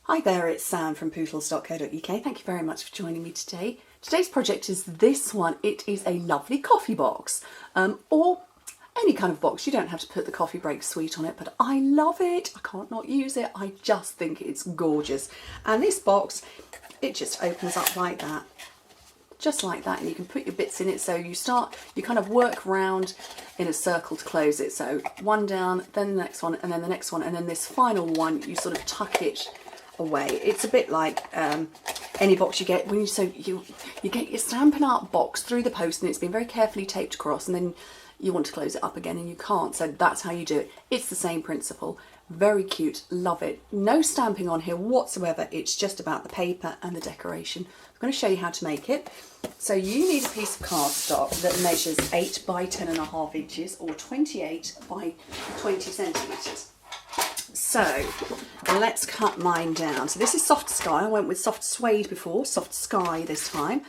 Hi there, it's Sam from pootles.co.uk. Thank you very much for joining me today. Today's project is this one. It is a lovely coffee box, or any kind of box. You don't have to put the coffee break suite on it, but I love it. I can't not use it. I just think it's gorgeous. And this box, it just opens up like that. Just like that, and you can put your bits in it. So you kind of work round in a circle to close it. So one down, then the next one, and then the next one, and then this final one, you sort of tuck it away. It's a bit like any box you get when you get your Stampin' Art box through the post and it's been very carefully taped across, and then you want to close it up again and you can't. So that's how you do it. It's the same principle. Very cute, love it. No stamping on here whatsoever. It's just about the paper and the decoration. I'm going to show you how to make it. So you need a piece of cardstock that measures 8 by 10.5 inches or 28 by 20 centimetres. So let's cut mine down. So this is soft sky. I went with soft suede before, soft sky this time.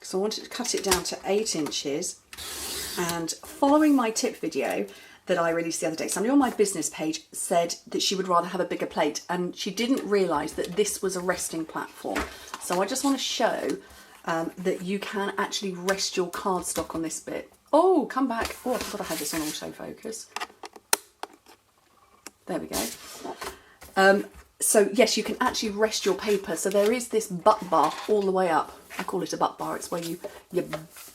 So I wanted to cut it down to 8 inches. And following my tip video that I released the other day, somebody on my business page said that she would rather have a bigger plate, and she didn't realise that this was a resting platform. So I just want to show that you can actually rest your cardstock on this bit. Oh, come back. Oh, I thought I had this on autofocus. There we go. So yes, you can actually rest your paper. So there is this butt bar all the way up. I call it a butt bar. It's where you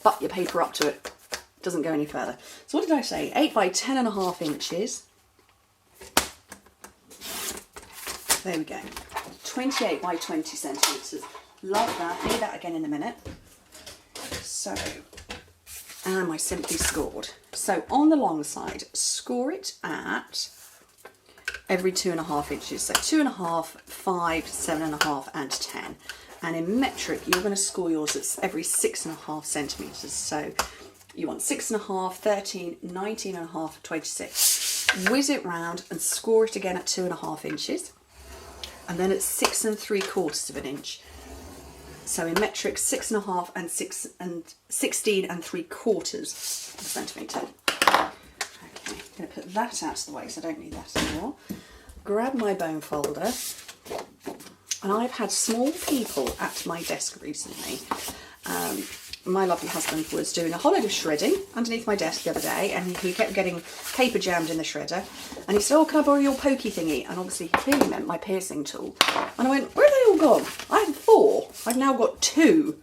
butt your paper up to it. It doesn't go any further. So what did I say? 8 by 10.5 inches. There we go. 28 by 20 centimetres. Like that. Need that again in a minute. So, and I simply scored. So on the long side, score it at every 2.5 inches. So 2.5, 5, 7.5 and 10. And in metric, you're going to score yours at every 6.5 centimetres. So you want 6.5, 13, 19.5, 26. Whiz it round and score it again at 2.5 inches. And then at 6 3/4 of an inch. So in metric, 6.5 and 16 3/4 centimetre. Okay, I'm going to put that out of the way so I don't need that anymore. Grab my bone folder, and I've had small people at my desk recently. My lovely husband was doing a whole load of shredding underneath my desk the other day, and he kept getting paper jammed in the shredder, and he said, oh, can I borrow your pokey thingy? And obviously he clearly meant my piercing tool. And I went, where are they all gone? I had 4, I've now got 2.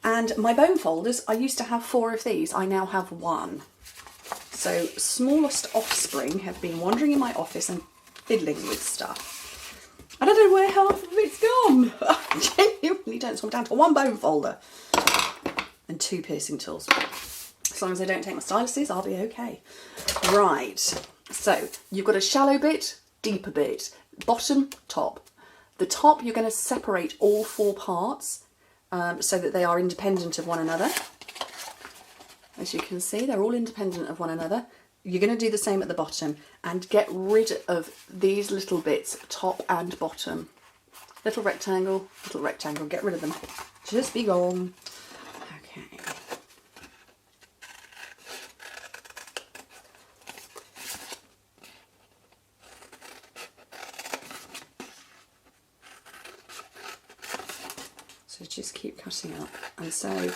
And my bone folders, I used to have 4 of these, I now have 1. So smallest offspring have been wandering in my office and fiddling with stuff. I don't know where half of it's gone. I genuinely don't. So I'm down to 1 bone folder and 2 piercing tools. As long as I don't take my styluses, I'll be okay. Right, so you've got a shallow bit, deeper bit, bottom, top. The top, you're going to separate all 4 parts so that they are independent of one another. As you can see, they're all independent of one another. You're going to do the same at the bottom and get rid of these little bits, top and bottom. Little rectangle, get rid of them. Just be gone. Okay. So just keep cutting up. And so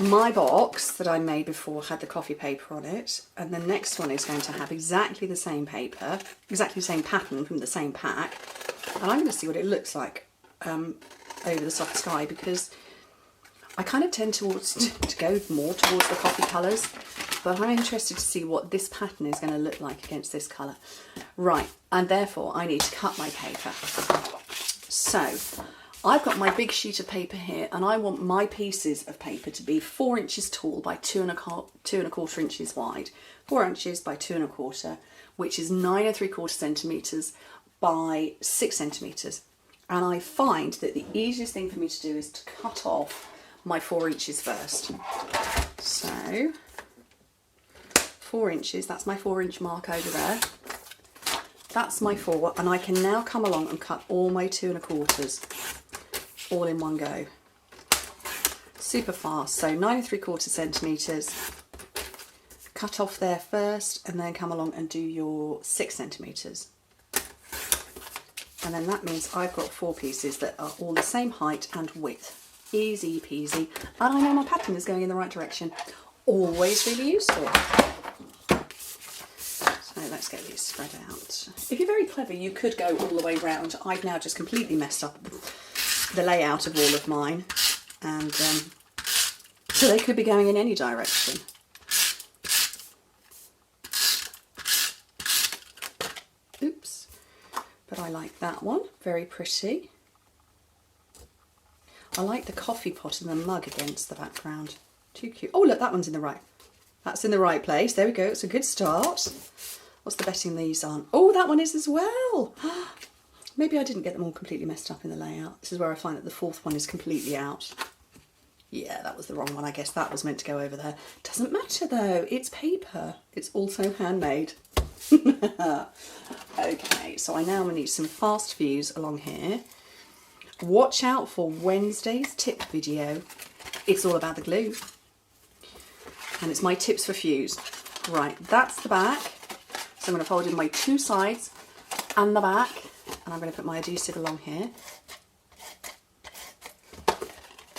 my box that I made before had the coffee paper on it, and the next one is going to have exactly the same paper, exactly the same pattern from the same pack, and I'm going to see what it looks like over the soft sky, because I kind of tend to go more towards the coffee colours, but I'm interested to see what this pattern is going to look like against this colour. Right, and therefore I need to cut my paper. So I've got my big sheet of paper here, and I want my pieces of paper to be 4 inches tall by 2.25 inches wide, 4 inches by 2.25, which is 9 3/4 centimetres by 6 centimetres. And I find that the easiest thing for me to do is to cut off my 4 inches first. So 4 inches, that's my 4-inch mark over there. That's my 4, and I can now come along and cut all my 2.25s. All in one go. Super fast. So 9 3/4 centimetres. Cut off there first and then come along and do your 6 centimetres. And then that means I've got 4 pieces that are all the same height and width. Easy peasy. And I know my pattern is going in the right direction. Always really useful. So let's get these spread out. If you're very clever, you could go all the way round. I've now just completely messed up the layout of all of mine. And so they could be going in any direction. Oops. But I like that one. Very pretty. I like the coffee pot and the mug against the background. Too cute. Oh, look, that one's in the right. That's in the right place. There we go. It's a good start. What's the betting these on? Oh, that one is as well. Maybe I didn't get them all completely messed up in the layout. This is where I find that the 4th one is completely out. Yeah, that was the wrong one. I guess that was meant to go over there. Doesn't matter though. It's paper. It's also handmade. Okay, so I now need some fast views along here. Watch out for Wednesday's tip video. It's all about the glue. And it's my tips for fuse. Right, that's the back. So I'm going to fold in my 2 sides and the back. And I'm going to put my adhesive along here.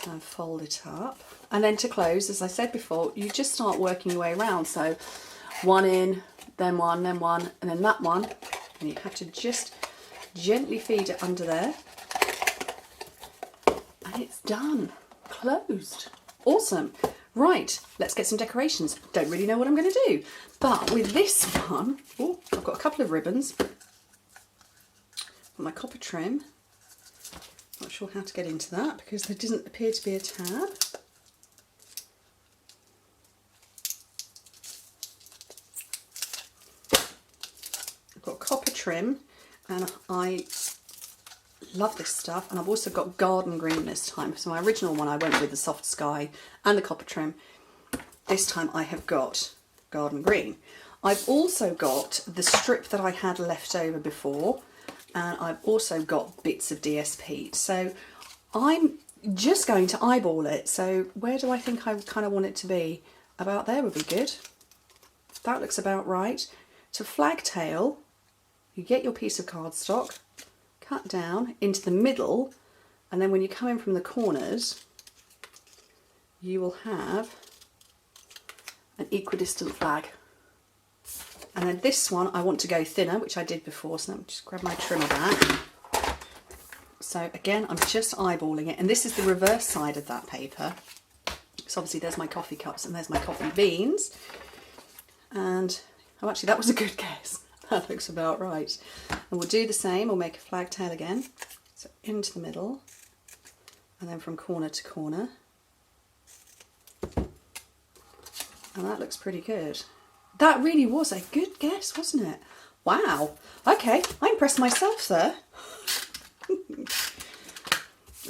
And fold it up. And then to close, as I said before, you just start working your way around. So 1 in, then 1, and then that one. And you have to just gently feed it under there. And it's done. Closed. Awesome. Right, let's get some decorations. Don't really know what I'm going to do. But with this one, oh, I've got a couple of ribbons. My copper trim. Not sure how to get into that because there doesn't appear to be a tab. I've got copper trim and I love this stuff, and I've also got garden green this time. So my original one I went with the soft sky and the copper trim. This time I have got garden green. I've also got the strip that I had left over before, and I've also got bits of DSP. So I'm just going to eyeball it. So where do I think I kind of want it to be? About there would be good. That looks about right. To flagtail, you get your piece of cardstock, cut down into the middle, and then when you come in from the corners, you will have an equidistant flag. And then this one I want to go thinner, which I did before, so let me just grab my trimmer back. So again, I'm just eyeballing it, and this is the reverse side of that paper. So obviously there's my coffee cups and there's my coffee beans. And, oh actually that was a good guess. That looks about right. And we'll do the same, we'll make a flag tail again. So into the middle, and then from corner to corner. And that looks pretty good. That really was a good guess, wasn't it? Wow. Okay, I impressed myself there.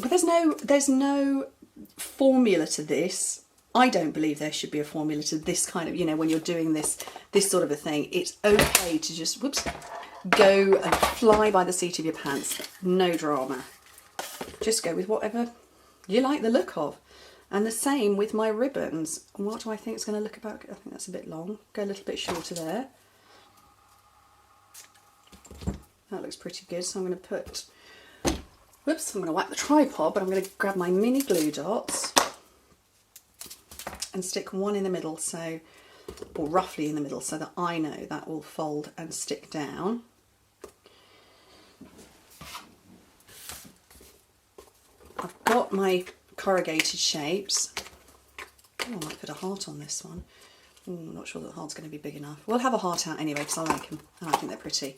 But there's no formula to this. I don't believe there should be a formula to this kind of, you know, when you're doing this sort of a thing. It's okay to just, whoops, go and fly by the seat of your pants. No drama. Just go with whatever you like the look of. And the same with my ribbons. What do I think it's going to look about? I think that's a bit long. Go a little bit shorter there. That looks pretty good. So I'm going to put, whoops, I'm going to whack the tripod, but I'm going to grab my mini glue dots and stick one in the middle, so, or roughly in the middle, so that I know that will fold and stick down. I've got my corrugated shapes. Oh, I might put a heart on this one. I'm not sure that the heart's going to be big enough. We'll have a heart out anyway because I like them and I think they're pretty.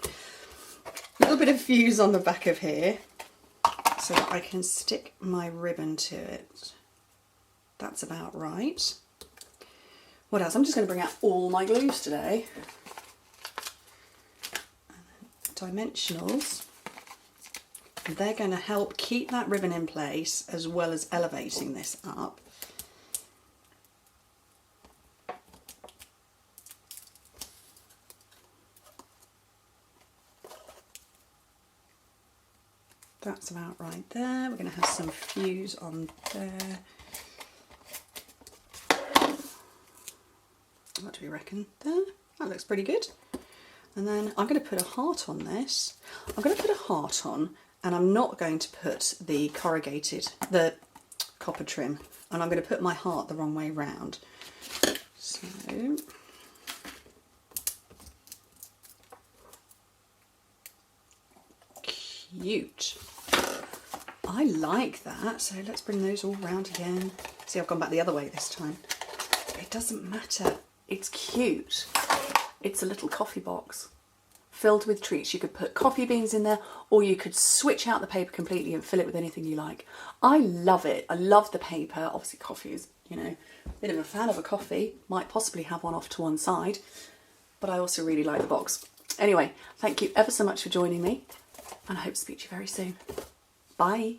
A little bit of fuse on the back of here so that I can stick my ribbon to it. That's about right. What else? I'm just going to bring out all my glues today. Dimensionals. They're going to help keep that ribbon in place as well as elevating this up. That's about right there. We're going to have some fuse on there. What do we reckon there? That looks pretty good. And then I'm going to put a heart on this. I'm going to put a heart on, and I'm not going to put the copper trim, and I'm going to put my heart the wrong way round. So cute. I like that. So let's bring those all round again. See, I've gone back the other way this time. It doesn't matter. It's cute. It's a little coffee box filled with treats. You could put coffee beans in there, or you could switch out the paper completely and fill it with anything you like. I love it. I love the paper. Obviously coffee is, you know, a bit of a fan of a coffee. Might possibly have one off to one side, but I also really like the box. Anyway, thank you ever so much for joining me, and I hope to speak to you very soon. Bye.